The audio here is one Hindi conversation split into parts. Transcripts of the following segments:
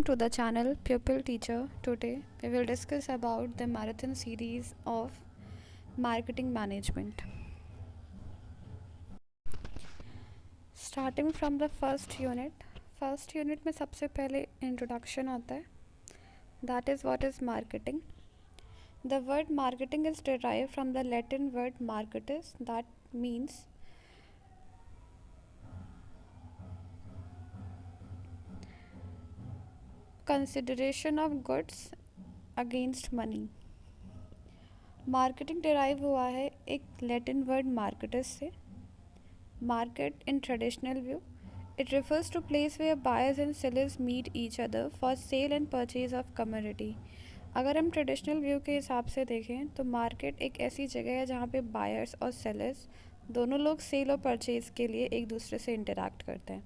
Welcome to the channel Pupil Teacher. Today we will discuss about the marathon series of marketing management. Starting from the first unit में सबसे पहले introduction आता है. That is what is marketing. The word marketing is derived from the Latin word marketus, that means consideration of goods against money. Marketing derive हुआ है एक लैटिन वर्ड मार्केटस से. Market in traditional view, it refers to place where buyers and sellers meet each other for sale and purchase of commodity. अगर हम ट्रेडिशनल व्यू के हिसाब से देखें तो मार्केट एक ऐसी जगह है जहाँ पे बायर्स और सेलर्स दोनों लोग सेल और परचेज के लिए एक दूसरे से इंटरैक्ट करते हैं.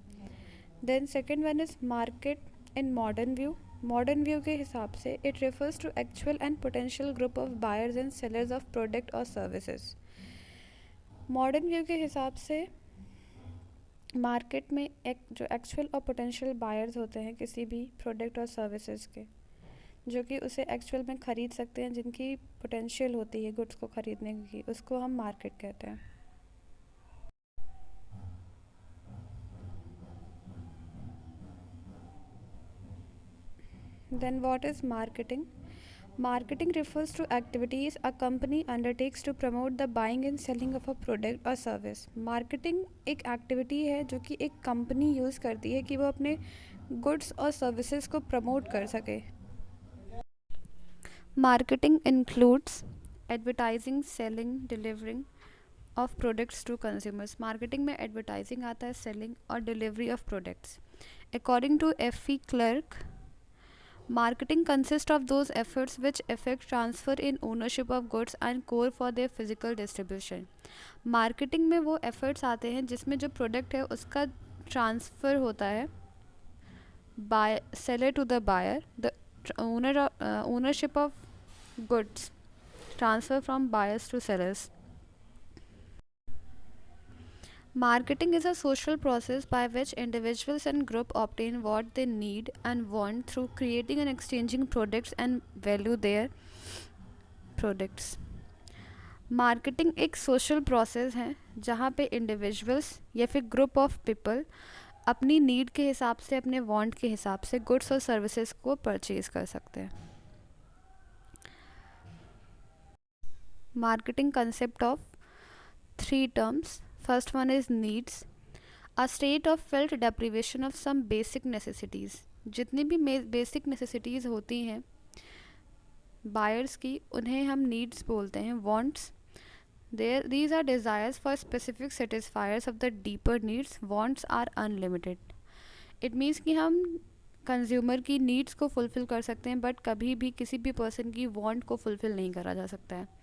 Then second one is market in modern view. Modern view के हिसाब से it refers to actual and potential group of buyers and sellers of product और services. मॉडर्न व्यू के हिसाब से मार्केट में एक जो एक्चुअल और पोटेंशियल बायर्स होते हैं किसी भी प्रोडक्ट और सर्विसेज के, जो कि उसे एक्चुअल में ख़रीद सकते हैं, जिनकी पोटेंशियल होती है गुड्स को ख़रीदने की, उसको हम मार्केट कहते हैं. Then what is marketing? Marketing refers to activities a company undertakes to promote the buying and selling of a product or service. Marketing एक एक्टिविटी है जो कि एक कंपनी यूज़ करती है कि वो अपने गुड्स और सर्विसेज को प्रमोट कर सके. Marketing includes advertising, selling, delivering of products to consumers. Marketing में एडवर्टाइजिंग आता है, सेलिंग और delivery of products. According to F.E. Clark, marketing consists of those efforts which affect transfer in ownership of goods and core for their physical distribution. Marketing में वो एफर्ट्स आते हैं जिसमें जो प्रोडक्ट है उसका ट्रांसफ़र होता है by seller to the buyer, the ownership of goods transfer from buyers to sellers. Marketing is a social process by which individuals and groups obtain what they need and want through creating and exchanging products and value their products. Marketing एक सोशल प्रोसेस है जहाँ पे इंडिविजुअल्स या फिर ग्रुप ऑफ पीपल अपनी नीड के हिसाब से, अपने वांट के हिसाब से गुड्स और सर्विसेज को परचेज कर सकते हैं. Marketing concept of 3 terms. First one is needs, a state of felt deprivation of some basic necessities. जितनी भी बेसिक नेसेसिटीज़ होती हैं बायर्स की, उन्हें हम नीड्स बोलते हैं. Wants, these are desires for specific satisfiers of the deeper needs. Wants are unlimited. It means कि हम कंज्यूमर की नीड्स को फुलफ़िल कर सकते हैं बट कभी भी किसी भी पर्सन की वांट को फुलफ़िल नहीं करा जा सकता है.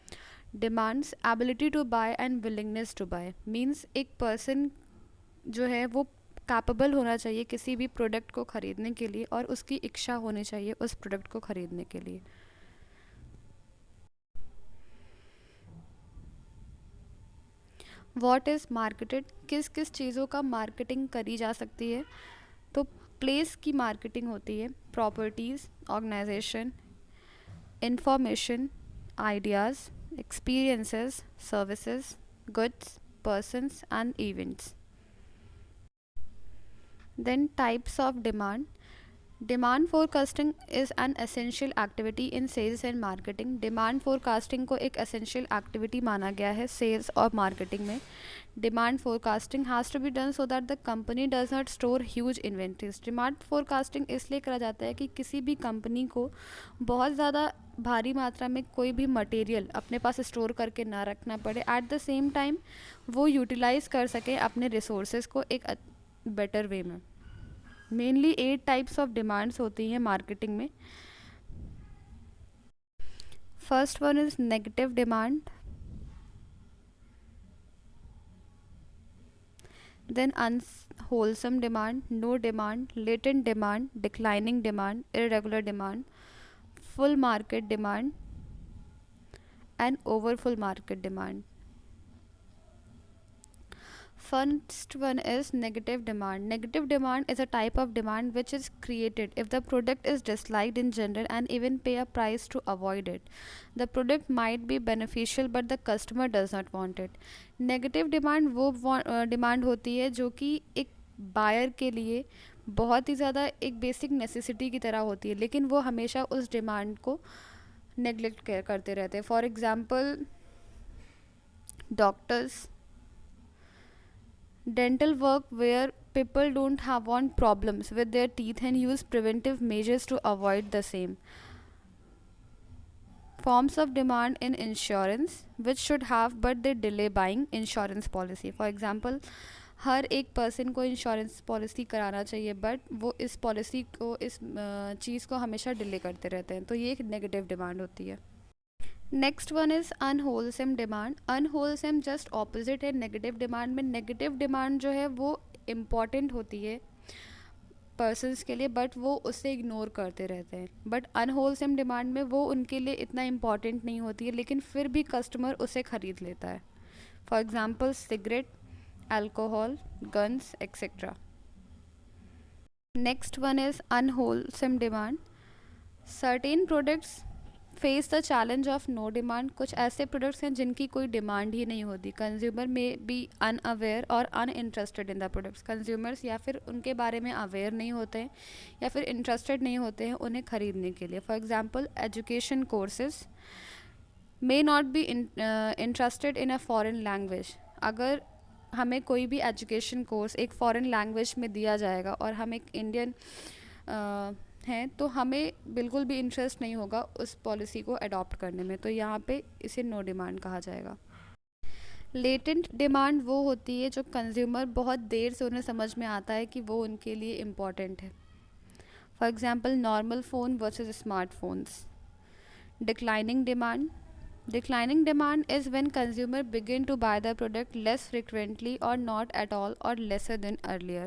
Demands, ability to buy and willingness to buy. Means एक पर्सन जो है वो कैपेबल होना चाहिए किसी भी प्रोडक्ट को ख़रीदने के लिए और उसकी इच्छा होनी चाहिए उस प्रोडक्ट को ख़रीदने के लिए. What is marketed? किस किस चीज़ों का मार्केटिंग करी जा सकती है? तो प्लेस की मार्केटिंग होती है, properties, organisation, information, ideas, experiences, services, goods, persons and events. Then types of demand. Demand forecasting is an essential activity in sales and marketing. Demand forecasting को एक essential activity माना गया है sales और marketing में. Demand forecasting has to be done so that the company does not store huge inventories. Demand forecasting इसलिए करा जाता है कि किसी भी कंपनी को बहुत ज़्यादा भारी मात्रा में कोई भी मटेरियल अपने पास स्टोर करके ना रखना पड़े, एट द सेम टाइम वो यूटिलाइज़ कर सकें अपने रिसोर्सेज को एक बेटर वे में. मेनली 8 टाइप्स ऑफ डिमांड्स होती हैं मार्केटिंग में. First one is negative demand, then unwholesome demand, no demand, latent demand, declining demand, irregular demand, full market demand and over full market demand. First one is negative demand. Negative demand is a type of demand which is created if the product is disliked in general and even pay a price to avoid it. The product might be beneficial but the customer does not want it. Negative demand वो डिमांड होती है जो कि एक बायर के लिए बहुत ही ज़्यादा एक बेसिक नेसेसिटी की तरह होती है, लेकिन वो हमेशा उस डिमांड को नेग्लेक्ट करते रहते हैं. For example, doctors, dental work where people don't have want problems with their teeth and use preventive measures to avoid the same. Forms of demand in insurance which should have but they delay buying insurance policy. For example, हर एक पर्सन को इंश्योरेंस पॉलिसी कराना चाहिए बट वो इस पॉलिसी को इस चीज़ को हमेशा डिले करते रहते हैं, तो ये एक नेगेटिव डिमांड होती है. Next one is unwholesome demand. Unwholesome just opposite है नेगेटिव डिमांड में. नेगेटिव डिमांड जो है वो इम्पॉर्टेंट होती है पर्सनस के लिए बट वो उससे इग्नोर करते रहते हैं. बट अनहोलसम डिमांड में वो उनके लिए इतना इम्पॉर्टेंट नहीं होती है लेकिन फिर भी कस्टमर उसे ख़रीद लेता है. For example, cigarette, alcohol, guns, etcetera. Next one is unwholesome demand. Certain products face the challenge of no demand. कुछ ऐसे प्रोडक्ट्स हैं जिनकी कोई डिमांड ही नहीं होती. कंज्यूमर में बी अनअवेयर और uninterested in the products. Consumers या फिर उनके बारे में अवेयर नहीं होते हैं या फिर इंटरेस्टेड नहीं होते हैं उन्हें ख़रीदने के लिए. For example, education courses may not be interested in a foreign language. अगर हमें कोई भी एजुकेशन कोर्स एक फ़ॉरेन लैंग्वेज में दिया जाएगा और हम एक इंडियन हैं तो हमें बिल्कुल भी इंटरेस्ट नहीं होगा उस पॉलिसी को अडॉप्ट करने में, तो यहाँ पे इसे नो डिमांड कहा जाएगा. लेटेंट डिमांड वो होती है जो कंज्यूमर बहुत देर से उन्हें समझ में आता है कि वो उनके लिए इम्पॉर्टेंट है. For example, normal phone versus smartphones. Declining demand. Declining demand is when consumer begin to buy the product less frequently or not at all or lesser than earlier.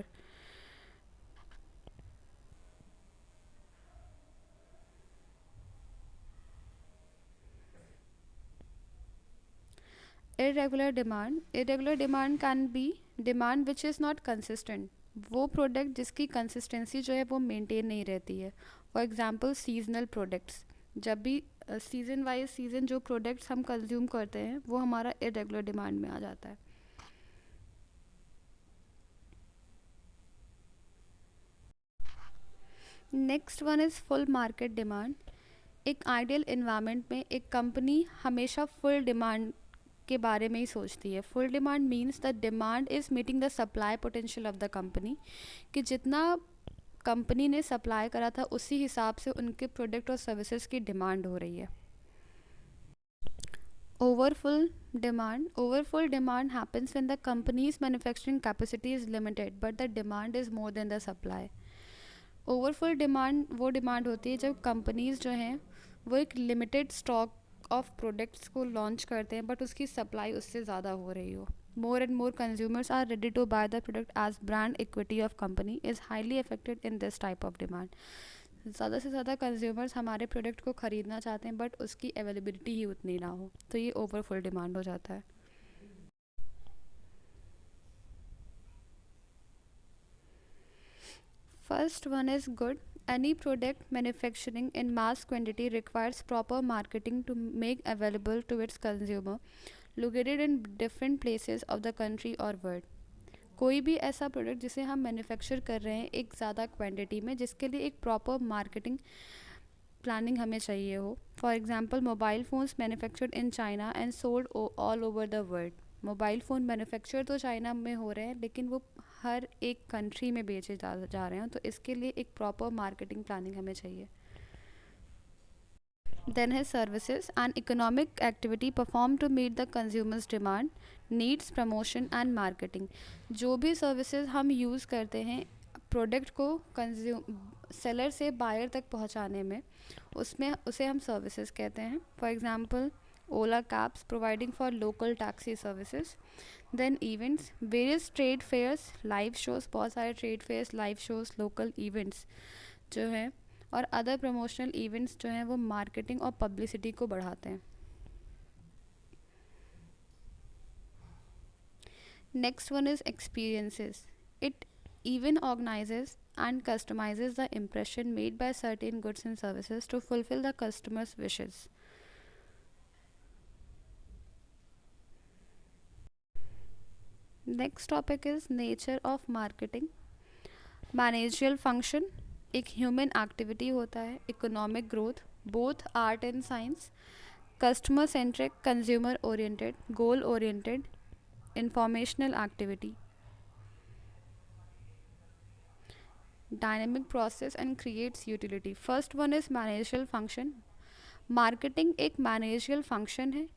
Irregular demand. Irregular demand can be demand which is not consistent. वो प्रोडक्ट जिसकी कंसिस्टेंसी जो है वो मेंटेन नहीं रहती है. For example, seasonal products. जब भी सीज़न वाइज सीज़न जो प्रोडक्ट्स हम कंज्यूम करते हैं वो हमारा इरेगुलर डिमांड में आ जाता है. Next one is full market demand. एक आइडियल इन्वायरमेंट में एक कंपनी हमेशा फुल डिमांड के बारे में ही सोचती है. Full demand means the demand is meeting the supply potential of the company, कि जितना कंपनी ने सप्लाई करा था उसी हिसाब से उनके प्रोडक्ट और सर्विसेज की डिमांड हो रही है. Overfull demand. Overfull demand happens when the companies manufacturing capacity is limited but the demand is more than the supply. Overfull demand वो डिमांड होती है जब कंपनीज जो हैं वो एक लिमिटेड स्टॉक ऑफ प्रोडक्ट्स को लॉन्च करते हैं बट उसकी सप्लाई उससे ज़्यादा हो रही हो. More and more consumers are ready to buy the product as brand equity of company is highly affected in this type of demand. ज़्यादा से ज़्यादा कंज्यूमर्स हमारे प्रोडक्ट को ख़रीदना चाहते हैं बट उसकी अवेलेबिलिटी ही उतनी ना हो, तो ये ओवरफुल डिमांड हो जाता है. First one is good. Any product manufacturing in mass quantity requires proper marketing to make available to its consumer located in different places of the country or world. कोई भी ऐसा प्रोडक्ट जिसे हम मैन्युफैक्चर कर रहे हैं एक ज़्यादा क्वांटिटी में, जिसके लिए एक प्रॉपर मार्केटिंग प्लानिंग हमें चाहिए हो. For example, mobile phones manufactured in China and sold all over the world. Mobile phone manufacture तो चाइना में हो रहे हैं लेकिन वो हर एक कंट्री में बेचे जा रहे हैं, तो इसके लिए एक प्रॉपर मार्केटिंग प्लानिंग हमें चाहिए. देन है services. And economic activity perform to meet the consumers demand, needs, promotion and marketing. जो भी सर्विसेज हम यूज़ करते हैं प्रोडक्ट को सेलर से बायर तक पहुंचाने में, उसमें उसे हम सर्विसेज कहते हैं. For example, Ola cabs providing for local taxi services. Then events, various trade fairs, live shows, बहुत सारे trade fairs, live shows, local events जो हैं और अदर प्रमोशनल इवेंट्स जो हैं वो मार्केटिंग और पब्लिसिटी को बढ़ाते हैं. Next one is experiences. It even organizes and customizes the impression made by certain goods and services to fulfill the customer's wishes. Next topic is nature of marketing. Meningeal function एक ह्यूमन एक्टिविटी होता है, economic growth, both art and science, customer centric, consumer oriented, goal oriented, informational activity, dynamic process and creates utility. First one is meningeal function. Marketing एक मैनेजियल फंक्शन है.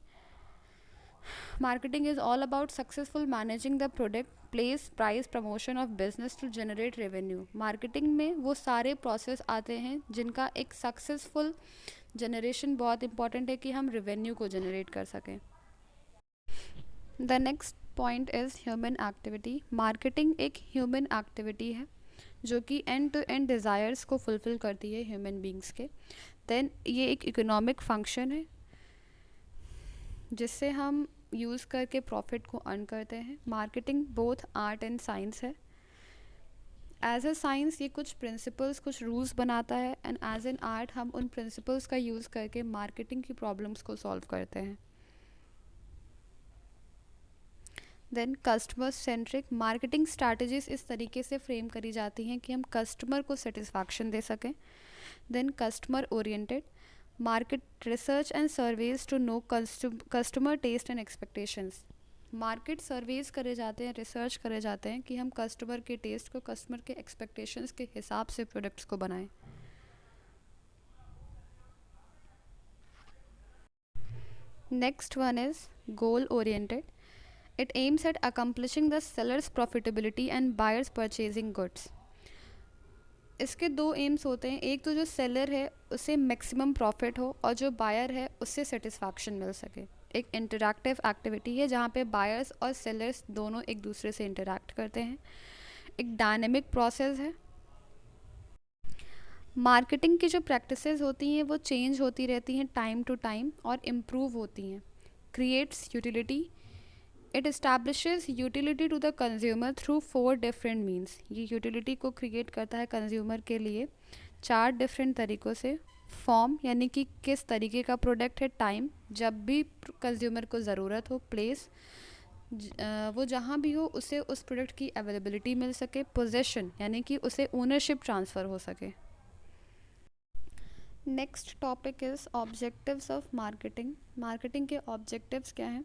Marketing is all about successful managing the product, place, price, promotion of business to generate revenue. Marketing में वो सारे process आते हैं जिनका एक successful generation बहुत important है कि हम revenue को generate कर सकें. The next point is human activity. Marketing एक human activity है जो कि end to end desires को fulfill करती है human beings के. Then ये एक economic function है जिससे हम यूज़ करके प्रॉफिट को अर्न करते हैं. Marketing both art and science है. एज ए साइंस ये कुछ प्रिंसिपल्स, कुछ रूल्स बनाता है, एंड एज एन आर्ट हम उन प्रिंसिपल्स का यूज़ करके मार्केटिंग की प्रॉब्लम्स को सॉल्व करते हैं. Then customer centric. Marketing strategies इस तरीके से फ्रेम करी जाती हैं कि हम कस्टमर को सेटिस्फैक्शन दे सकें. Then customer oriented. Market research and surveys to know customer taste and expectations. Market surveys करे जाते हैं, रिसर्च करे जाते हैं कि हम कस्टमर के टेस्ट को, कस्टमर के एक्सपेक्टेशंस के हिसाब से प्रोडक्ट्स को बनाएं. Next one is goal oriented. It aims at accomplishing the sellers profitability and buyers purchasing goods. इसके दो एम्स होते हैं. एक तो जो सेलर है उसे मैक्सिमम प्रॉफिट हो और जो बायर है उससे सेटिस्फैक्शन मिल सके. एक इंटरैक्टिव एक्टिविटी है जहाँ पे बायर्स और सेलर्स दोनों एक दूसरे से इंटरैक्ट करते हैं. एक डायनेमिक प्रोसेस है. मार्केटिंग की जो प्रैक्टिसेस होती हैं वो चेंज होती रहती हैं टाइम टू टाइम और इम्प्रूव होती हैं. Creates utility. It establishes utility to the consumer through 4 different means. ये यूटिलिटी को क्रिएट करता है कंज्यूमर के लिए 4 डिफरेंट तरीक़ों से. फॉर्म यानी कि किस तरीके का प्रोडक्ट है. टाइम जब भी कंज्यूमर को ज़रूरत हो. प्लेस वो जहाँ भी हो उसे उस प्रोडक्ट की अवेलेबिलिटी मिल सके. पोजेशन यानी कि उसे ओनरशिप ट्रांसफ़र हो सके. Next topic is objectives of marketing. Marketing के ऑब्जेक्टिव्स क्या हैं.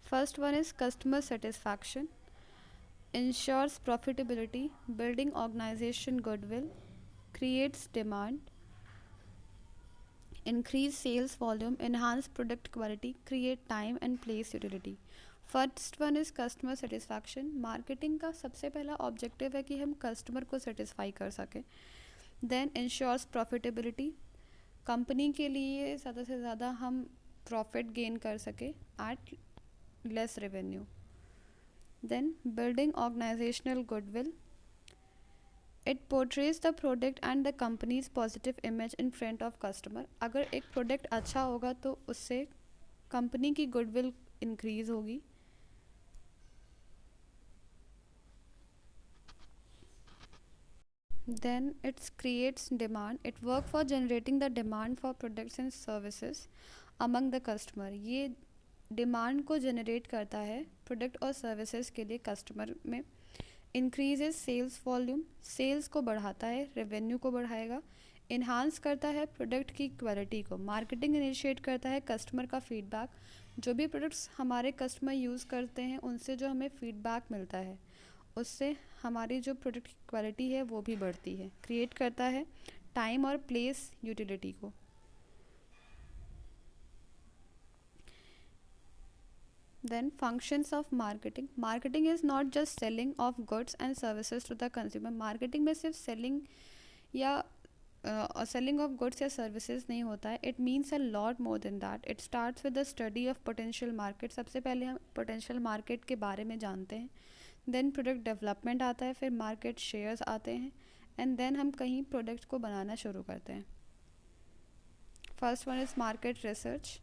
First one is customer satisfaction, ensures profitability, building organization goodwill, creates demand, increase sales volume, enhance product quality, create time and place utility. First one is customer satisfaction. Marketing का सबसे पहला ऑब्जेक्टिव है कि हम कस्टमर को सेटिस्फाई कर सकें. Then ensures profitability. कंपनी के लिए ज़्यादा से ज़्यादा हम प्रॉफिट गेन कर सकें at less revenue. Then building organizational goodwill. It portrays the product and the company's positive image in front of customer. अगर एक प्रोडक्ट अच्छा होगा तो उससे कंपनी की गुडविल इंक्रीज होगी. Then it creates demand. It work for generating the demand for products and services among the customer. ये डिमांड को जनरेट करता है प्रोडक्ट और सर्विसेज के लिए कस्टमर में. Increases sales volume. सेल्स को बढ़ाता है, रेवेन्यू को बढ़ाएगा. इन्हांस करता है प्रोडक्ट की क्वालिटी को. मार्केटिंग इनिशिएट करता है कस्टमर का फीडबैक. जो भी प्रोडक्ट्स हमारे कस्टमर यूज़ करते हैं उनसे जो हमें फीडबैक मिलता है उससे हमारी जो प्रोडक्ट की क्वालिटी है वो भी बढ़ती है. क्रिएट करता है टाइम और प्लेस यूटिलिटी को. Then functions of marketing. Marketing is not just selling of goods and services to the consumer. Marketing में सिर्फ selling या selling of goods या services नहीं होता है. It means a lot more than that. It starts with the study of potential market. सबसे पहले हम potential market के बारे में जानते हैं. Then product development आता है, फिर market shares आते हैं, and then हम कहीं product को बनाना शुरू करते हैं. First one is market research.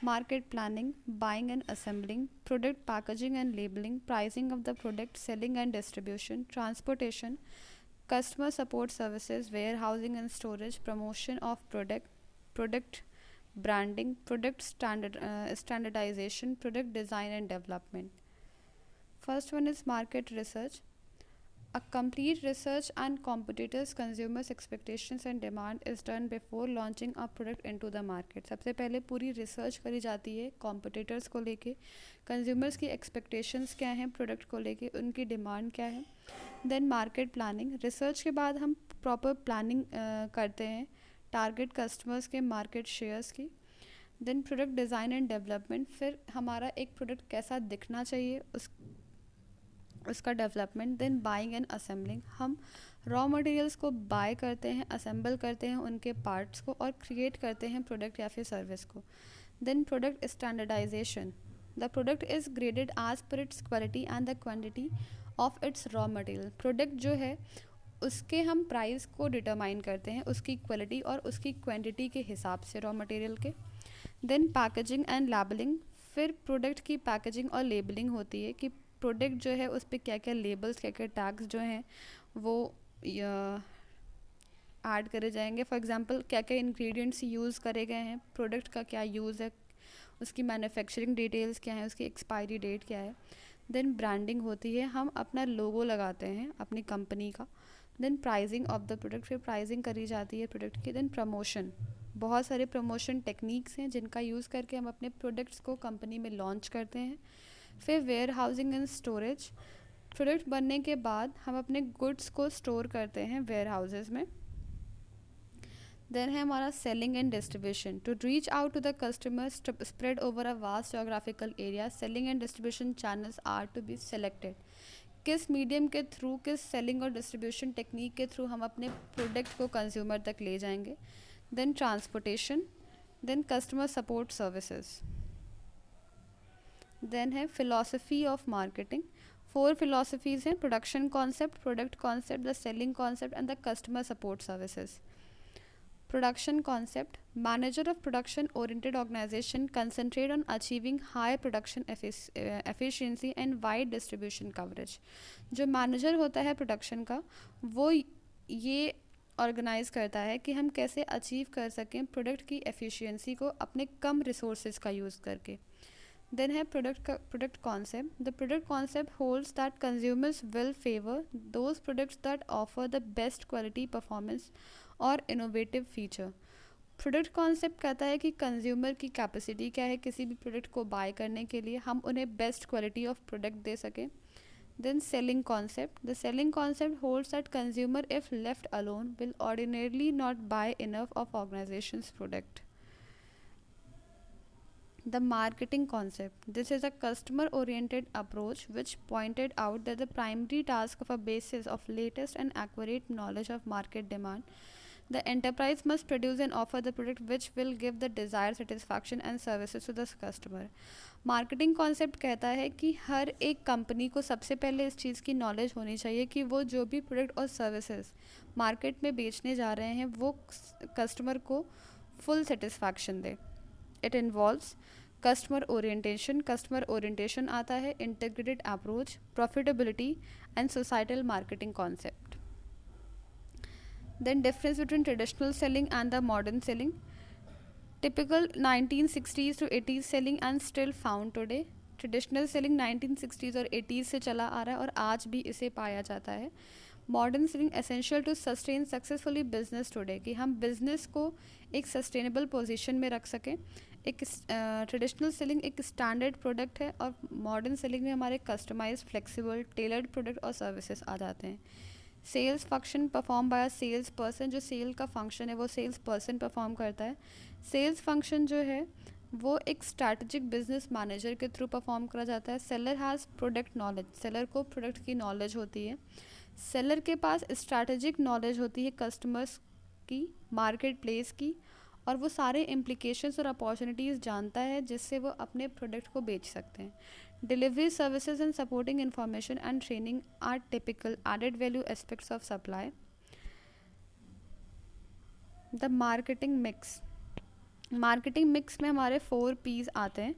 market planning, buying and assembling, product packaging and labeling, pricing of the product, selling and distribution, transportation, customer support services, warehousing and storage, promotion of product branding, standardization, product design and development. First one is market research. A complete research and competitors, consumers expectations and demand is done before launching a product into the market. सबसे पहले पूरी रिसर्च करी जाती है competitors को लेके, consumers की expectations क्या हैं product को लेके, उनकी demand क्या है. Then market planning, research के बाद हम proper planning करते हैं target customers के market shares की. Then product design and development, फिर हमारा एक product कैसा दिखना चाहिए उसका development. Then buying and assembling, हम रॉ मटेरियल्स को बाय करते हैं, असेंबल करते हैं उनके पार्ट्स को और क्रिएट करते हैं प्रोडक्ट या फिर सर्विस को. Then product standardisation, the product is graded as per its quality and the quantity of its raw material. Product जो है उसके हम प्राइस को डिटरमाइन करते हैं उसकी क्वालिटी और उसकी क्वांटिटी के हिसाब से रॉ मटेरियल के. देन पैकेजिंग एंड लेबलिंग, फिर प्रोडक्ट की पैकेजिंग और लेबलिंग होती है कि प्रोडक्ट जो है उस पर क्या क्या लेबल्स, क्या क्या टैग्स जो हैं वो ऐड करे जाएंगे. फॉर एग्जांपल क्या क्या इंग्रेडिएंट्स यूज़ करे गए हैं, प्रोडक्ट का क्या यूज़ है, उसकी मैन्युफैक्चरिंग डिटेल्स क्या है, उसकी एक्सपायरी डेट क्या है. देन ब्रांडिंग होती है, हम अपना लोगो लगाते हैं अपनी कंपनी का. Then pricing of the product, फिर प्राइसिंग करी जाती है प्रोडक्ट की. देन प्रमोशन, बहुत सारे प्रमोशन टेक्निक्स हैं जिनका यूज़ करके हम अपने प्रोडक्ट्स को कंपनी में लॉन्च करते हैं. फिर warehousing and storage, product बनने के बाद हम अपने गुड्स को स्टोर करते हैं वेयर हाउसेज में. देन है हमारा selling and distribution, to reach out to the customers spread over a vast geographical area. Selling and distribution channels are to be selected, किस मीडियम के थ्रू, किस सेलिंग और डिस्ट्रीब्यूशन टेक्निक के थ्रू हम अपने प्रोडक्ट को कंज्यूमर तक ले जाएंगे. Then transportation, then customer support services. Then है फिलॉसफी ऑफ मार्केटिंग, 4 फिलॉसफीज़ हैं: production concept, product concept, the selling concept and the customer support services. Production concept, manager of production oriented organisation concentrate on achieving high production efficiency and wide distribution coverage. जो मैनेजर होता है प्रोडक्शन का वो ये ऑर्गेनाइज करता है कि हम कैसे अचीव कर सकें प्रोडक्ट की एफिशिएंसी को अपने कम रिसोर्सेज का यूज़ करके. Then है product concept. The product concept holds that consumers will favor those products that offer the best quality, performance और innovative feature. Product concept कहता है कि consumer की capacity क्या है किसी भी product को buy करने के लिए, हम उन्हें best quality of product दे सकें. Then selling concept. The selling concept holds that consumer if left alone will ordinarily not buy enough of organization's product. The marketing concept. This is a customer-oriented approach which pointed out that the primary task of a basis of latest and accurate knowledge of market demand, the enterprise must produce and offer the product which will give the desired satisfaction and services to the customer. Marketing concept कहता है कि हर एक कंपनी को सबसे पहले इस चीज़ की नॉलेज होनी चाहिए कि वो जो भी प्रोडक्ट और सर्विसेज मार्केट में बेचने जा रहे हैं वो कस्टमर को फुल सेटिस्फैक्शन दे. It involves customer orientation, customer orientation आता है integrated approach, profitability and societal marketing concept. Then difference between traditional selling and the modern selling. Typical 1960s to 80s selling and still found today. Traditional selling 1960s और 80s से चला आ रहा है और आज भी इसे पाया जाता है. Modern selling essential to sustain successfully business today, कि हम बिजनेस को एक सस्टेनेबल पोजीशन में रख सकें. एक ट्रेडिशनल सेलिंग एक स्टैंडर्ड प्रोडक्ट है और मॉडर्न सेलिंग में हमारे कस्टमाइज, फ्लेक्सिबल, टेलर्ड प्रोडक्ट और सर्विसेज आ जाते हैं. Sales function perform by a sales person, जो सेल का फंक्शन है वो सेल्स पर्सन परफॉर्म करता है. सेल्स फंक्शन जो है वो एक स्ट्रैटेजिक बिजनेस मैनेजर के थ्रू परफॉर्म करा जाता है. Seller has product knowledge, seller को प्रोडक्ट की नॉलेज होती है. सेलर के पास स्ट्रैटेजिक नॉलेज होती है कस्टमर्स की, मार्केट प्लेस की, और वो सारे इम्प्लीकेशंस और अपॉर्चुनिटीज़ जानता है जिससे वो अपने प्रोडक्ट को बेच सकते हैं. Delivery services and supporting information and training are typical added value aspects of supply. The marketing mix. Marketing mix में हमारे 4 P's आते हैं.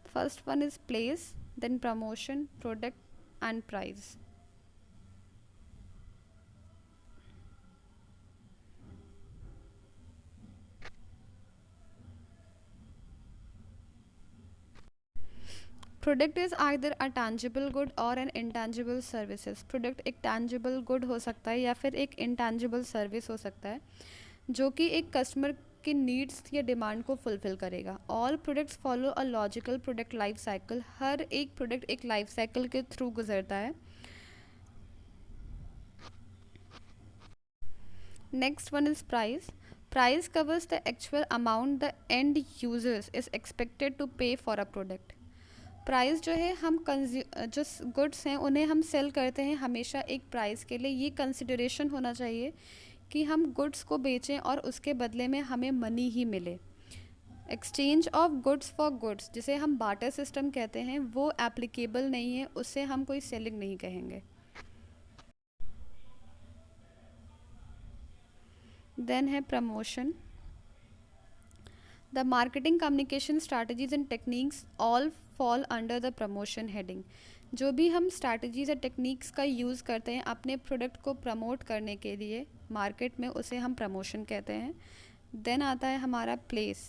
First one is place, then promotion, product and price. Product is either a tangible good or an intangible services. Product एक टैंजिबल गुड हो सकता है या फिर एक इंटैंजिबल सर्विस हो सकता है जो कि एक कस्टमर की नीड्स या डिमांड को फुलफिल करेगा. All products follow a logical product life cycle. हर एक प्रोडक्ट एक लाइफ साइकिल के थ्रू गुजरता है. Next one is price. Price covers the actual amount the end users is expected to pay for a product. Price जो है हम जो गुड्स हैं उन्हें हम सेल करते हैं हमेशा एक प्राइस के लिए. ये कंसिडरेशन होना चाहिए कि हम गुड्स को बेचें और उसके बदले में हमें मनी ही मिले. Exchange of goods for goods जिसे हम बार्टर सिस्टम कहते हैं वो एप्लीकेबल नहीं है, उससे हम कोई सेलिंग नहीं कहेंगे. देन है promotion. The marketing communication strategies and techniques all fall under the promotion heading. जो भी हम स्ट्रैटेजीज या टेक्निक्स का यूज़ करते हैं अपने प्रोडक्ट को प्रमोट करने के लिए मार्केट में, उसे हम प्रमोशन कहते हैं. देन आता है हमारा प्लेस.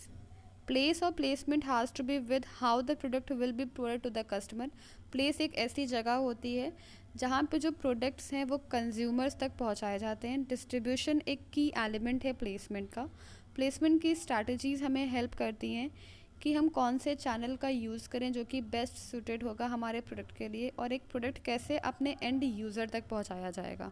प्लेस और placement has to be with how the product will be provide to the customer. Place एक ऐसी जगह होती है जहाँ पे जो प्रोडक्ट्स हैं वो कंज्यूमर्स तक पहुँचाए जाते हैं. डिस्ट्रीब्यूशन एक की एलिमेंट है प्लेसमेंट का. प्लेसमेंट की स्ट्रैटेजीज़ हमें हेल्प करती हैं कि हम कौन से चैनल का यूज़ करें जो कि बेस्ट सूटेड होगा हमारे प्रोडक्ट के लिए, और एक प्रोडक्ट कैसे अपने एंड यूज़र तक पहुँचाया जाएगा.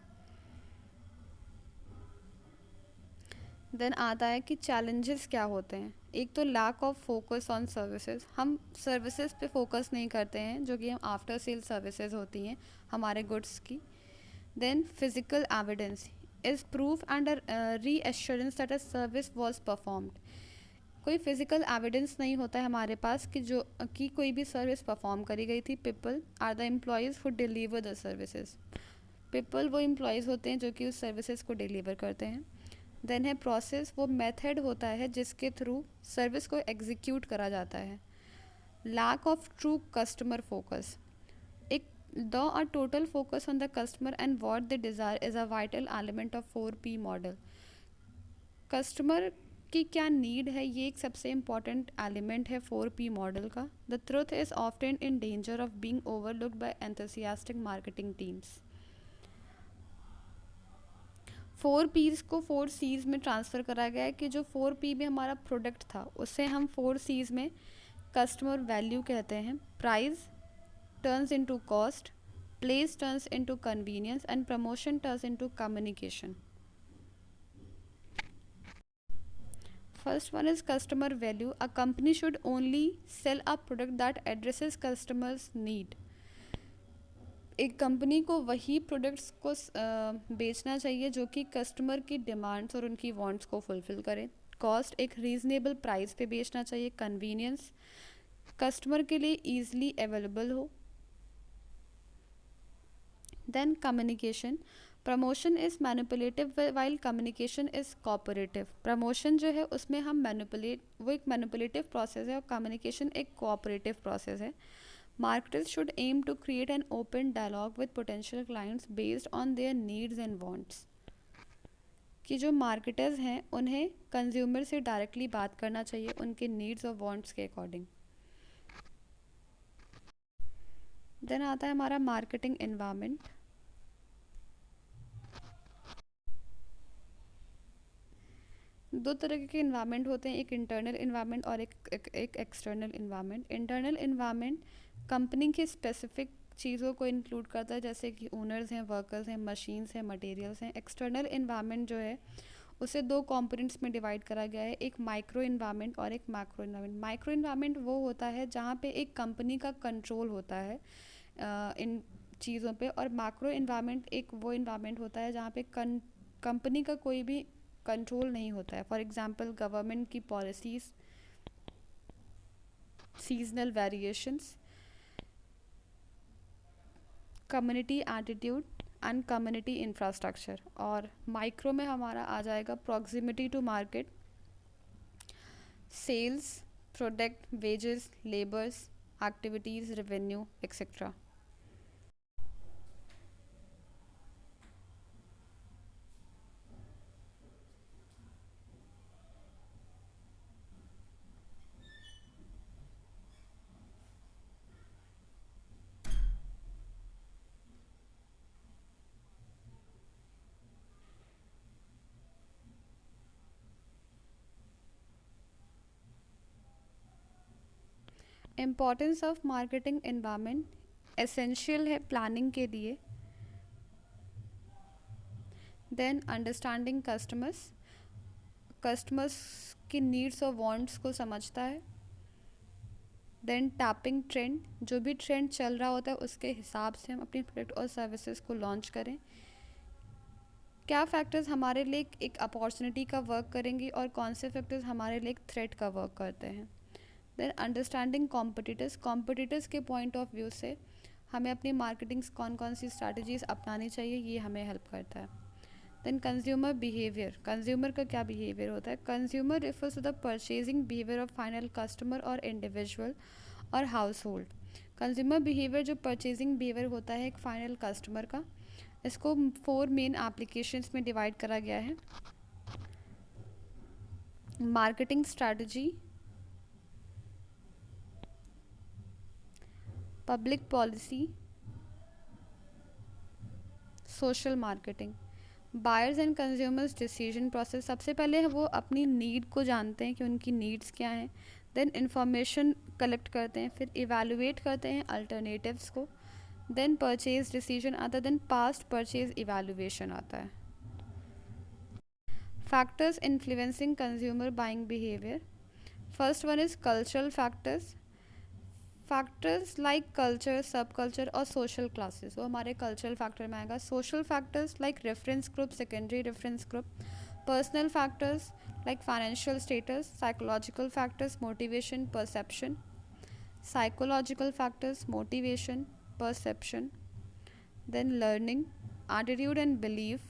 देन आता है कि चैलेंजेस क्या होते हैं. एक तो lack of focus on services. हम सर्विसेज पे फोकस नहीं करते हैं जो कि हम आफ्टर सेल सर्विसेज होती हैं हमारे गुड्स की. Then physical evidence is proof and reassurance that a service was performed. कोई फिजिकल एविडेंस नहीं होता है हमारे पास कि कोई भी सर्विस परफॉर्म करी गई थी. People are the employees who deliver the services. People वो एम्प्लॉयज़ होते हैं जो कि उस सर्विसेज को डिलीवर करते हैं. देन है प्रोसेस. वो मेथड होता है जिसके थ्रू सर्विस को एग्जीक्यूट करा जाता है. Lack of true customer focus. एक the a total focus on the customer and what they desire is a vital element of 4P model. Customer की क्या नीड है ये एक सबसे इम्पॉर्टेंट एलिमेंट है 4P मॉडल का. The truth is often in danger of being overlooked by enthusiastic marketing teams. 4 P's को 4 C's में ट्रांसफ़र करा गया है कि जो 4P में हमारा प्रोडक्ट था उसे हम 4 C's में कस्टमर वैल्यू कहते हैं. Price turns into cost, place turns into convenience and promotion turns into communication. First one is customer value. A company should only sell a product that addresses customers need. एक कंपनी को वही प्रोडक्ट्स को बेचना चाहिए जो कि कस्टमर की डिमांड्स और उनकी वांट्स को फुलफ़िल करें. कॉस्ट एक रीज़नेबल प्राइस पे बेचना चाहिए. कन्वीनियंस कस्टमर के लिए ईज़िली अवेलेबल हो. Then communication. Promotion is manipulative while communication is cooperative. Promotion जो है उसमें हम वो एक मैनिपुलेटिव प्रोसेस है और कम्युनिकेशन एक कोऑपरेटिव प्रोसेस है. Marketers should aim to create an open dialogue with potential clients based on their needs and wants. कि जो मार्केटर्स हैं उन्हें कंज्यूमर से डायरेक्टली बात करना चाहिए उनके नीड्स और वांट्स के अकॉर्डिंग. देन आता है हमारा मार्केटिंग एनवायरनमेंट. दो तरह के इन्वायरमेंट होते हैं, एक इंटरनल इन्वायरमेंट और एक external environment. Internal environment company के स्पेसिफिक चीज़ों को इंक्लूड करता है जैसे कि ओनर्स हैं, वर्कर्स हैं, मशीन्स हैं, मटेरियल्स हैं. एक्सटर्नल इन्वायरमेंट जो है उसे 2 कंपोनेंट्स में डिवाइड करा गया है, एक माइक्रो इन्वायरमेंट और एक मैक्रो इन्वायरमेंट. माइक्रो इन्वायरमेंट वो होता है जहाँ पे एक कंपनी का कंट्रोल होता है इन चीज़ों पे, और मैक्रो इन्वायरमेंट एक वो इन्वायरमेंट होता है जहाँ पे कंपनी का कोई भी कंट्रोल नहीं होता है. फॉर एग्जांपल गवर्नमेंट की policies, seasonal variations, community attitude and community infrastructure. और माइक्रो में हमारा आ जाएगा proximity to market, sales, product, wages, labours, activities, revenue etcetera. Importance of marketing environment essential है प्लानिंग के लिए। देन अंडरस्टैंडिंग कस्टमर्स, कस्टमर्स की नीड्स और वांट्स को समझता है। देन टैपिंग ट्रेंड, जो भी ट्रेंड चल रहा होता है उसके हिसाब से हम अपनी प्रोडक्ट और सर्विसेज को लॉन्च करें। क्या फैक्टर्स हमारे लिए एक अपॉर्चुनिटी का वर्क करेंगे और कौन से फैक्टर्स हमारे लिए एक थ्रेट का वर्क करते हैं। देन अंडरस्टैंडिंग कॉम्पिटिटर्स, कॉम्पिटिटर्स के पॉइंट ऑफ व्यू से हमें अपनी मार्केटिंग कौन कौन सी स्ट्रैटेजीज अपनानी चाहिए, ये हमें हेल्प करता है। देन कंज्यूमर बिहेवियर, कंज्यूमर का क्या बिहेवियर होता है। Consumer refers to the purchasing behaviour of final customer or individual or household. Consumer behaviour जो परचेजिंग बिहेवियर होता है एक फाइनल कस्टमर का, इसको 4 मेन एप्लीकेशंस में डिवाइड करा गया है। Marketing strategy, public policy, social marketing. Buyers and consumers decision process, सबसे पहले वो अपनी नीड को जानते हैं कि उनकी नीड्स क्या हैं। देन इंफॉर्मेशन कलेक्ट करते हैं, फिर इवैल्यूएट करते हैं अल्टरनेटिव्स को। देन परचेज डिसीजन आता है, देन पास्ट परचेज इवैल्यूएशन आता है। Factors influencing consumer buying behaviour, first one is cultural factors. Factors like culture, सब कल्चर और सोशल क्लासेस, वो हमारे कल्चरल फैक्टर में आएगा। Social factors like reference group, secondary reference group. Personal factors like financial status. Psychological factors, motivation, perception. Psychological factors, motivation, perception. Then learning, attitude and belief.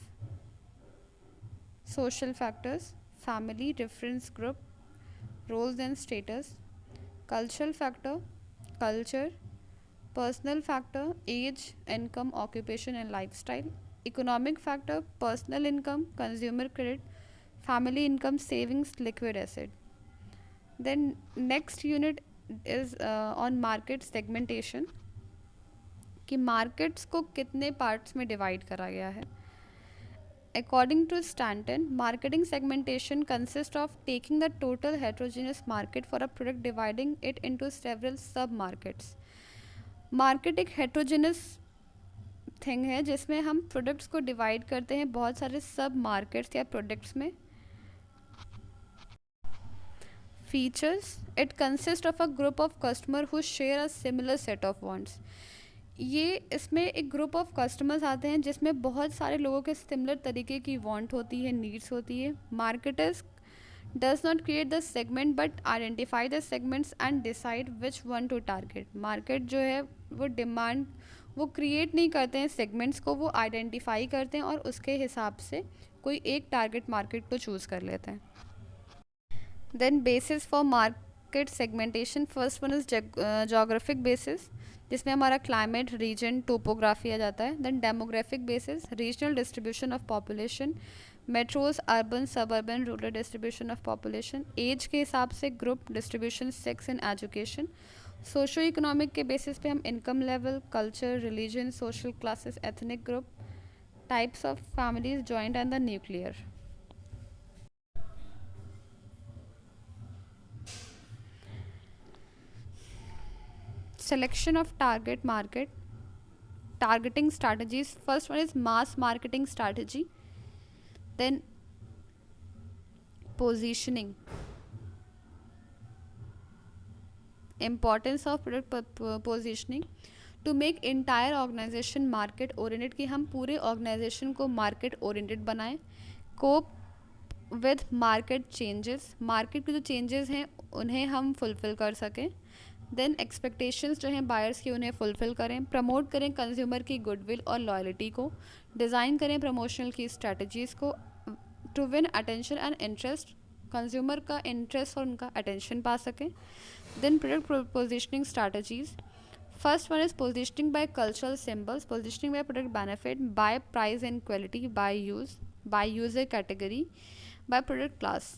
Social factors, family, reference group, roles and status. Cultural factor, culture. Personal factor, age, income, occupation and lifestyle. Economic factor, personal income, consumer credit, family income, savings, liquid asset. Then next unit is on market segmentation, कि मार्केट्स को कितने पार्ट्स में डिवाइड करा गया है। According to Stanton, marketing segmentation consist of taking the total heterogeneous market for a product, dividing it into several sub markets. Market एक हेट्रोजीनियस थिंग है जिसमें हम प्रोडक्ट्स को डिवाइड करते हैं बहुत सारे सब मार्केट्स या प्रोडक्ट्स में। Features, it consist of a group of customer who share a similar set of wants. ये इसमें एक ग्रुप ऑफ कस्टमर्स आते हैं जिसमें बहुत सारे लोगों के सिमिलर तरीके की वांट होती है, नीड्स होती है। Marketers does not create the segment but identify the segments and decide which one two target. Market जो है वो डिमांड वो क्रिएट नहीं करते हैं सेगमेंट्स को, वो आइडेंटिफाई करते हैं और उसके हिसाब से कोई एक टारगेट मार्केट को चूज़ कर लेते हैं। Then basis for market segmentation, first one is geographic basis, जिसमें हमारा क्लाइमेट, रीजन, टोपोग्राफी आ जाता है। Then demographic basis, regional distribution of population, metros, urban, suburban, rural distribution of population. Age के हिसाब से group distribution, sex and education. Socio economic के बेसिस पे हम income level, culture, religion, social classes, ethnic group, types of families, joint and the nuclear. Selection of target market, targeting strategies. First one is mass marketing strategy. Then positioning, importance of product positioning to make entire organization market oriented, कि हम पूरे organization को market oriented बनाएं। cope with market changes, market के जो changes हैं उन्हें हम fulfill कर सकें। देन एक्सपेक्टेशंस जो हैं बायर्स की उन्हें फुलफ़िल करें, प्रमोट करें कंज्यूमर की गुडविल और लॉयल्टी को, डिज़ाइन करें प्रमोशनल की स्ट्रेटजीज़ को to win attention and interest, consumer का इंटरेस्ट और उनका अटेंशन पा सकें. Then product positioning strategies. First one is positioning by cultural symbols, positioning by product benefit, by price and quality, by use, by user category, by product class.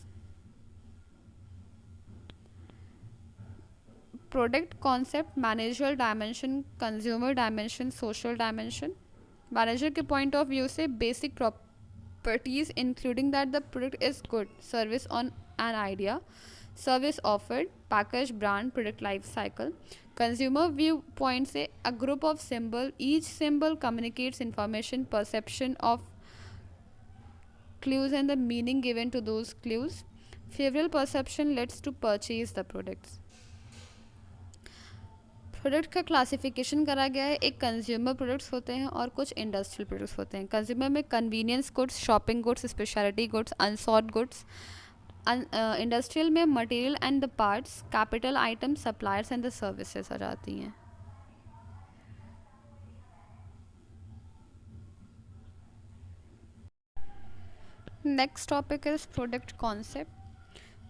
Product concept, managerial dimension, consumer dimension, social dimension. Manager के पॉइंट ऑफ व्यू से basic properties including that the product is good, service on an idea, service offered, package, brand, product life cycle. Consumer viewpoint से a group of symbol, each symbol communicates information, perception of clues and the meaning given to those clues. Favorable perception leads to purchase the products. Product का क्लासिफिकेशन करा गया है. एक कंज्यूमर प्रोडक्ट्स होते हैं और कुछ इंडस्ट्रियल प्रोडक्ट्स होते हैं. कंज्यूमर में convenience goods, shopping goods, speciality goods, unsought goods. Industrial में material and the parts, capital item, suppliers and the services आ जाती हैं. Next topic is product concept.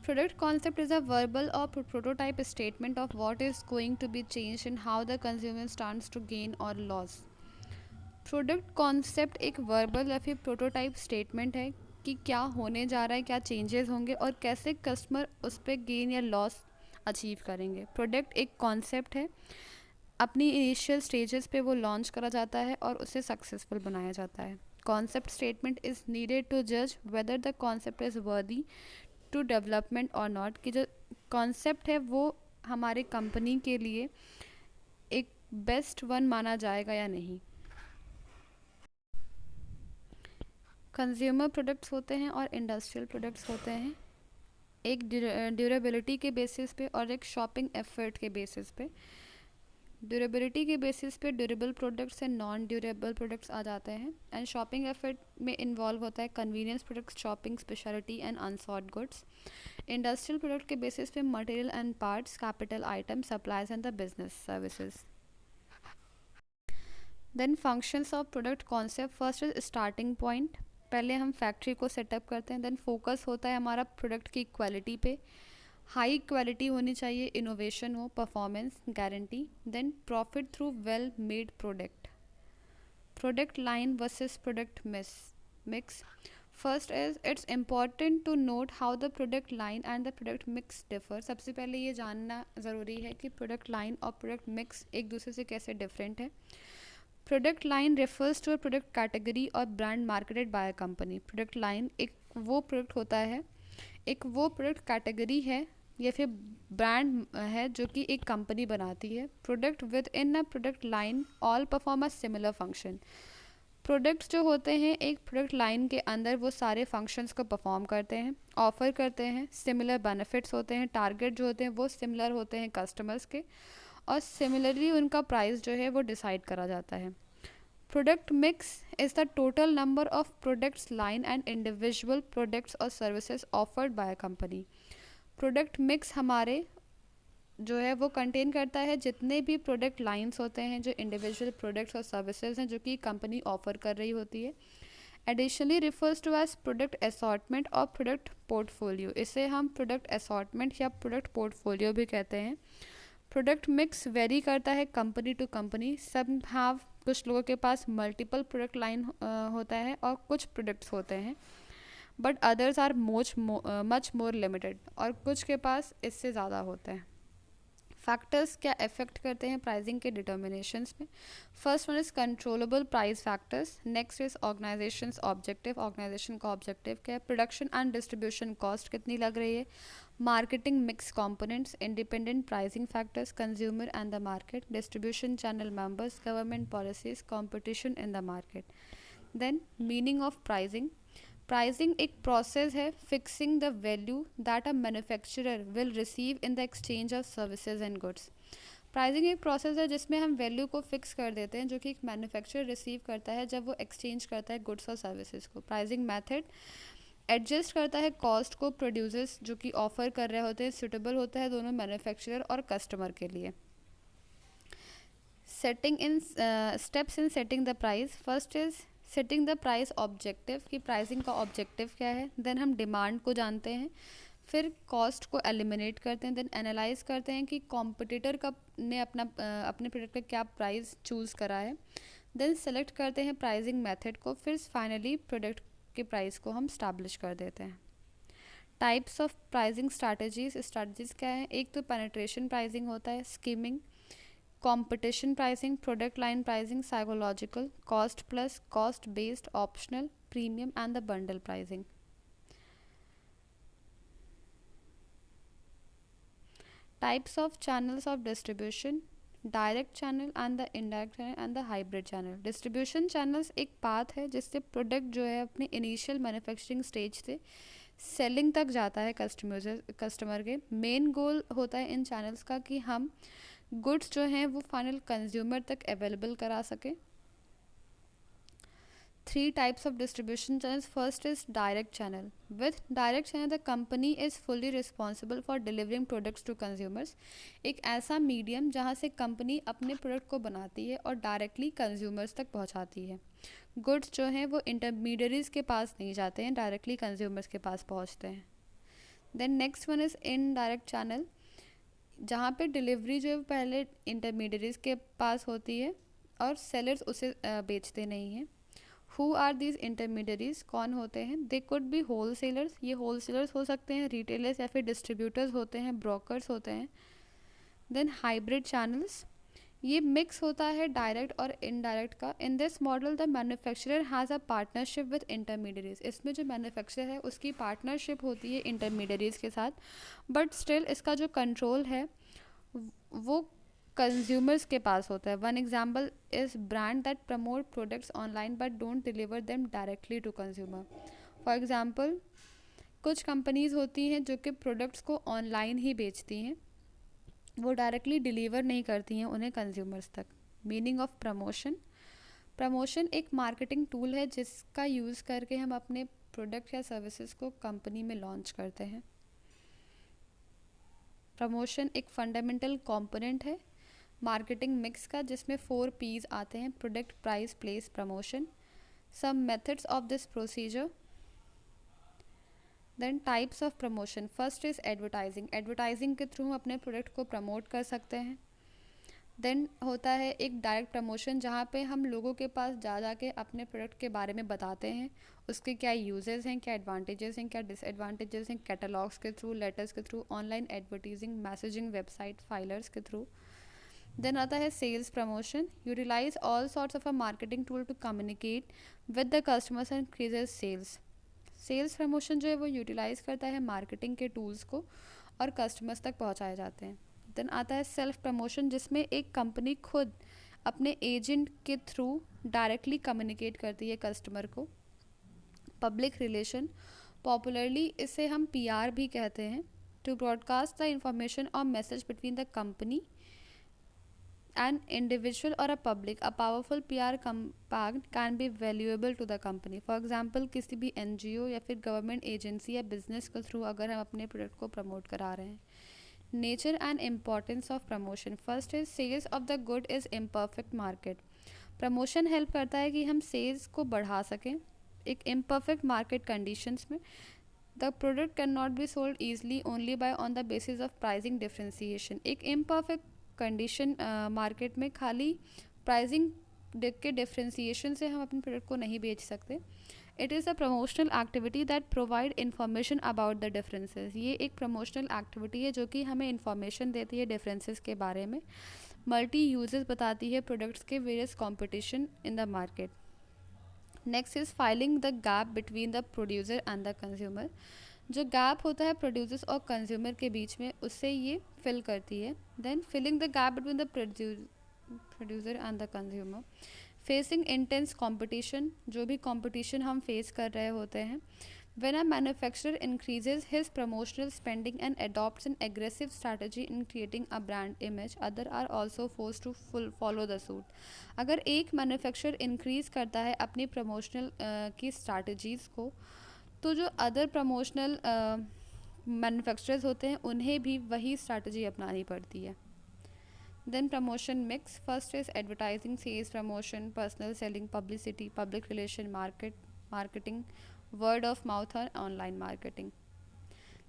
Product concept is a verbal or prototype statement of what is going to be changed and how the consumer stands to gain or lose. Product concept एक verbal या फिर prototype statement है कि क्या होने जा रहा है, क्या changes होंगे और कैसे customer उस पर gain या loss achieve करेंगे. Product एक concept है, अपनी initial stages पे वो launch करा जाता है और उसे successful बनाया जाता है. Concept statement is needed to judge whether the concept is worthy to development और नॉट, कि जो कॉन्सेप्ट है वो हमारे कंपनी के लिए एक बेस्ट वन माना जाएगा या नहीं. कंज्यूमर प्रोडक्ट्स होते हैं और इंडस्ट्रियल प्रोडक्ट्स होते हैं. एक ड्यूरेबिलिटी के बेसिस पे और एक शॉपिंग एफर्ट के बेसिस पे. ड्यूरेबिलिटी के बेसिस पे durable products and non durable products आ जाते हैं. एंड शॉपिंग एफर्ट में इन्वॉल्व होता है convenience products, shopping, speciality and unsought goods. Industrial product के बेसिस पे material and parts, capital item, supplies and the business services. Then functions of product concept. First is starting point. पहले हम फैक्ट्री को सेटअप करते हैं. देन फोकस होता है हमारा प्रोडक्ट की क्वालिटी पे. हाई क्वालिटी होनी चाहिए, इनोवेशन हो, performance guarantee. Then profit through well made product. Product line versus product mix. First is it's important to note how the product line and the product mix differ. सबसे पहले ये जानना ज़रूरी है कि प्रोडक्ट लाइन और प्रोडक्ट मिक्स एक दूसरे से कैसे डिफरेंट है. Product line refers to a product category और brand marketed by a company. Product line एक वो प्रोडक्ट होता है, एक वो प्रोडक्ट कैटेगरी है या फिर ब्रांड है जो कि एक कंपनी बनाती है. Product with in a product line all perform a similar function. Products जो होते हैं एक प्रोडक्ट लाइन के अंदर वो सारे फंक्शंस को परफॉर्म करते हैं, ऑफर करते हैं, सिमिलर बेनिफिट्स होते हैं, टारगेट जो होते हैं वो सिमिलर होते हैं कस्टमर्स के, और सिमिलरली उनका प्राइस जो है वो डिसाइड करा जाता है. Product mix is the total number of products line and individual products और services offered by a company. Product mix हमारे जो है वो कंटेन करता है जितने भी प्रोडक्ट लाइंस होते हैं, जो इंडिविजुअल प्रोडक्ट्स और सर्विसेज हैं जो कि कंपनी ऑफर कर रही होती है. Additionally refers to as product assortment और प्रोडक्ट पोर्टफोलियो. इसे हम प्रोडक्ट असॉर्टमेंट या प्रोडक्ट पोर्टफोलियो भी कहते हैं. प्रोडक्ट मिक्स वेरी करता है कंपनी टू कंपनी. सब हैव, कुछ लोगों के पास मल्टीपल प्रोडक्ट लाइन होता है और कुछ प्रोडक्ट्स होते हैं, but others are much more limited, और कुछ के पास इससे ज़्यादा होते हैं. फैक्टर्स क्या इफेक्ट करते हैं प्राइसिंग के डिटर्मिनेशंस में. First one is controllable price factors. Next is organisation's objective. Organisation का ऑब्जेक्टिव क्या है. प्रोडक्शन एंड डिस्ट्रीब्यूशन कॉस्ट कितनी लग रही है. Marketing mix components. Independent pricing factors. Consumer and the market. Distribution channel members. Government policies. Competition in the market. Then meaning of pricing. Pricing एक प्रोसेस है fixing the value that a manufacturer will receive in the exchange of services and goods. Pricing एक प्रोसेस है जिसमें हम वैल्यू को फिक्स कर देते हैं जो कि एक मैन्युफैक्चरर रिसीव करता है जब वो एक्सचेंज करता है गुड्स और सर्विसेज को. प्राइसिंग मेथड एडजस्ट करता है कॉस्ट को प्रोड्यूसर्स जो कि ऑफर कर रहे होते हैं, सुटेबल होता है दोनों मैन्युफैक्चरर और कस्टमर के लिए. Setting in steps in setting the price, first is setting the price objective, कि प्राइसिंग का ऑब्जेक्टिव क्या है। देन हम डिमांड को जानते हैं, फिर कॉस्ट को एलिमिनेट करते हैं, देन एनालाइज करते हैं कि कॉम्पिटिटर का ने अपने प्रोडक्ट का क्या प्राइस चूज़ करा है। देन सेलेक्ट करते हैं प्राइसिंग मेथड को, फिर फाइनली प्रोडक्ट के प्राइस को हम स्टैब्लिश कर देते हैं। टाइप्स ऑफ प्राइसिंग स्ट्रैटेजीज क्या है। एक तो पेनिट्रेशन प्राइसिंग होता है, skimming, competition pricing, product line pricing, psychological, cost plus, cost based, optional, premium and the bundle pricing. Types of channels of distribution, direct channel and the indirect channel and the hybrid channel. Distribution channels एक पाथ है जिससे प्रोडक्ट जो है अपने इनिशियल मैन्युफैक्चरिंग स्टेज से सेलिंग तक जाता है कस्टमर के। मेन गोल होता है इन चैनल्स का कि हम गुड्स जो हैं वो फाइनल कंज्यूमर तक अवेलेबल करा सकें। 3 types of distribution channels. First is direct channel. With direct channel, the company is fully responsible for delivering products to consumers. एक ऐसा मीडियम जहाँ से कंपनी अपने प्रोडक्ट को बनाती है और डायरेक्टली कंज्यूमर्स तक पहुँचाती है। गुड्स जो हैं वो इंटरमीडियरीज के पास नहीं जाते हैं, डायरेक्टली कंज्यूमर्स के पास पहुँचते हैं। Then next one is indirect channel, जहाँ पे डिलीवरी जो है पहले इंटरमीडियरीज के पास होती है और सेलर्स उसे बेचते नहीं हैं। हु आर दीज इंटरमीडियरीज, कौन होते हैं। They could be wholesalers, ये होल सेलर्स हो सकते हैं, रिटेलर्स या फिर डिस्ट्रीब्यूटर्स होते हैं, ब्रोकर्स होते हैं। देन हाइब्रिड चैनल्स, ये मिक्स होता है डायरेक्ट और इनडायरेक्ट का। In this model the manufacturer has a partnership with intermediaries, इसमें जो मैन्युफैक्चरर है उसकी पार्टनरशिप होती है इंटरमीडियरीज के साथ, बट स्टिल इसका जो कंट्रोल है वो कंज्यूमर्स के पास होता है। One example is brand that promote products online but don't deliver them directly to consumer. For example कुछ कंपनीज होती हैं जो कि प्रोडक्ट्स को ऑनलाइन ही बेचती हैं, वो डायरेक्टली डिलीवर नहीं करती हैं उन्हें कंज्यूमर्स तक। मीनिंग ऑफ प्रमोशन, प्रमोशन एक मार्केटिंग टूल है जिसका यूज़ करके हम अपने प्रोडक्ट या सर्विसेज को कंपनी में लॉन्च करते हैं। प्रमोशन एक फंडामेंटल कंपोनेंट है मार्केटिंग मिक्स का, जिसमें 4 P's आते हैं, product, price, place, promotion. Some methods of this procedure. Then types of promotion, first is advertising, advertising के थ्रू हम अपने प्रोडक्ट को प्रमोट कर सकते हैं। देन होता है एक डायरेक्ट प्रमोशन, जहाँ पे हम लोगों के पास जा के अपने प्रोडक्ट के बारे में बताते हैं, उसके क्या यूजेस हैं, क्या एडवांटेजेस हैं, क्या डिसएडवांटेजेस हैं, कैटलॉग्स के थ्रू, लेटर्स के through, online advertising, messaging, website, flyers के थ्रू। देन आता है sales promotion, utilise all sorts of a marketing tool to communicate with the customers and increases sales. Sales promotion जो है वो यूटिलाइज करता है मार्केटिंग के टूल्स को और कस्टमर्स तक पहुंचाए जाते हैं। देन आता है सेल्फ प्रमोशन, जिसमें एक कंपनी खुद अपने एजेंट के थ्रू डायरेक्टली कम्युनिकेट करती है कस्टमर को। पब्लिक रिलेशन, पॉपुलरली इसे हम PR भी कहते हैं, टू ब्रॉडकास्ट द इंफॉर्मेशन और message between the company an individual or a public. A powerful PR campaign can be valuable to the company. For example, किसी भी NGO या फिर गवर्नमेंट एजेंसी या बिजनेस के थ्रू अगर हम अपने प्रोडक्ट को प्रमोट करा रहे हैं। Nature and importance of promotion, first is sales of the good is imperfect market. Promotion help करता है कि हम सेल्स को बढ़ा सकें एक इम्परफेक्ट मार्केट कंडीशंस में। The product can not be sold easily only by on the basis of pricing differentiation. एक इम्परफेक्ट कंडीशन मार्केट में खाली प्राइसिंग के डिफ्रेंसीशन से हम अपने प्रोडक्ट को नहीं बेच सकते। It is a promotional activity that provide information about the differences. ये एक प्रमोशनल एक्टिविटी है जो कि हमें इन्फॉर्मेशन देती है डिफरेंसेस के बारे में। मल्टी यूजेस बताती है प्रोडक्ट्स के various competition in the market. Next is filing the gap between the producer and the consumer. जो गैप होता है प्रोड्यूसर्स और कंज्यूमर के बीच में, उससे ये फिल करती है। Then filling the gap between the producer and the consumer. Facing intense competition, जो भी कंपटीशन हम फेस कर रहे होते हैं। When a manufacturer increases his promotional spending and adopts an aggressive strategy in creating a brand image, others are also forced to follow the suit. अगर एक मैन्युफैक्चरर इंक्रीज़ करता है अपनी प्रमोशनल की स्ट्रैटेजीज़ को, तो जो अदर प्रमोशनल मैन्युफैक्चरर्स होते हैं उन्हें भी वही स्ट्रैटेजी अपनानी पड़ती है। Then promotion mix. First is advertising, sales, promotion, personal selling, publicity, public relation, marketing, word of mouth और online marketing.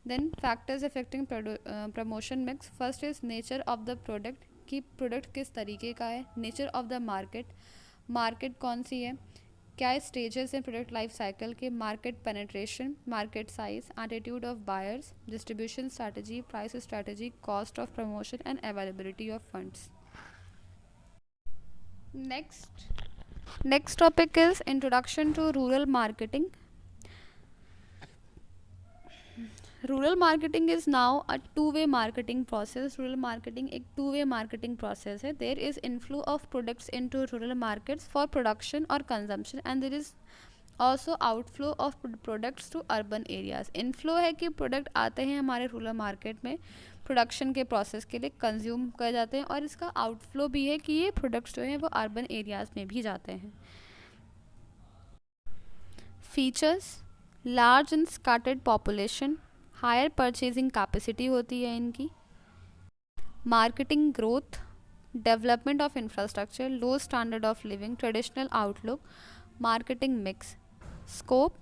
Then factors affecting promotion mix. First is nature of the product, कि प्रोडक्ट किस तरीके का है. Nature of the market, market कौन सी है, क्या स्टेजेस हैं प्रोडक्ट लाइफ साइकिल के. Market penetration, market size, attitude of buyers, distribution strategy, price strategy, cost of promotion and availability of funds. Next topic is introduction to rural marketing. Rural marketing is now a two way marketing process. Rural marketing एक टू-वे मार्केटिंग प्रोसेस है. There is inflow of products into rural markets for production और consumption and there is also outflow of products to urban areas. Inflow है कि प्रोडक्ट आते हैं हमारे रूरल मार्केट में प्रोडक्शन के प्रोसेस के लिए, कंज्यूम कर जाते हैं, और इसका आउटफ्लो भी है कि ये प्रोडक्ट्स जो हैं वो अर्बन एरियाज में भी जाते हैं. Features: large and scattered population, higher purchasing capacity होती है इनकी. Marketing growth, development of infrastructure, low standard of living, traditional outlook. Marketing mix. Scope: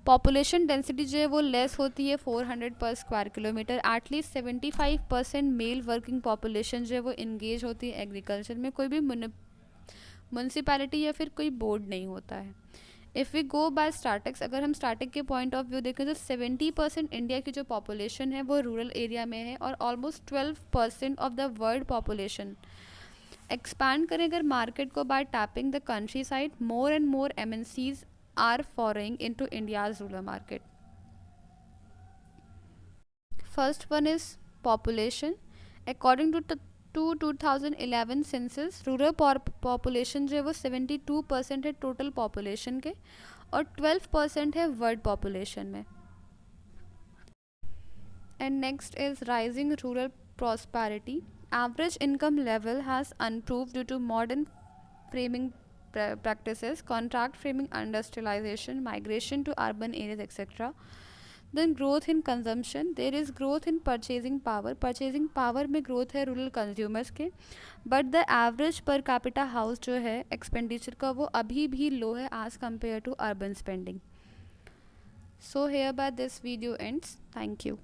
population density जो है वो लेस होती है 400 per square kilometre. At least 75% male working population जो है वो इंगेज होती है एग्रीकल्चर में. कोई भी म्यूनसिपैलिटी या फिर कोई बोर्ड नहीं होता है. If we go by statics, अगर हम स्टैटिक के पॉइंट ऑफ व्यू देखें तो 70% इंडिया की जो पॉपुलेशन है वो रूरल एरिया में है और almost 12% of the world population. Expand करें अगर मार्केट को by tapping the countryside, more and more MNCs are following into India's rural market. First one is population. According to 2011 census, rural population जो है वो 72% है टोटल पॉपुलेशन के और 12% है वर्ल्ड पॉपुलेशन में. And next is rising rural prosperity. Average income level has improved due to modern framing practices, contract framing, industrialization, migration to urban areas, etc. Then growth in consumption. There is growth in purchasing power. Purchasing power में growth है रूरल कंज्यूमर्स के, but the average per capita house जो है एक्सपेंडिचर का वो अभी भी लो है as compare to urban spending. So hereby this video ends. Thank you.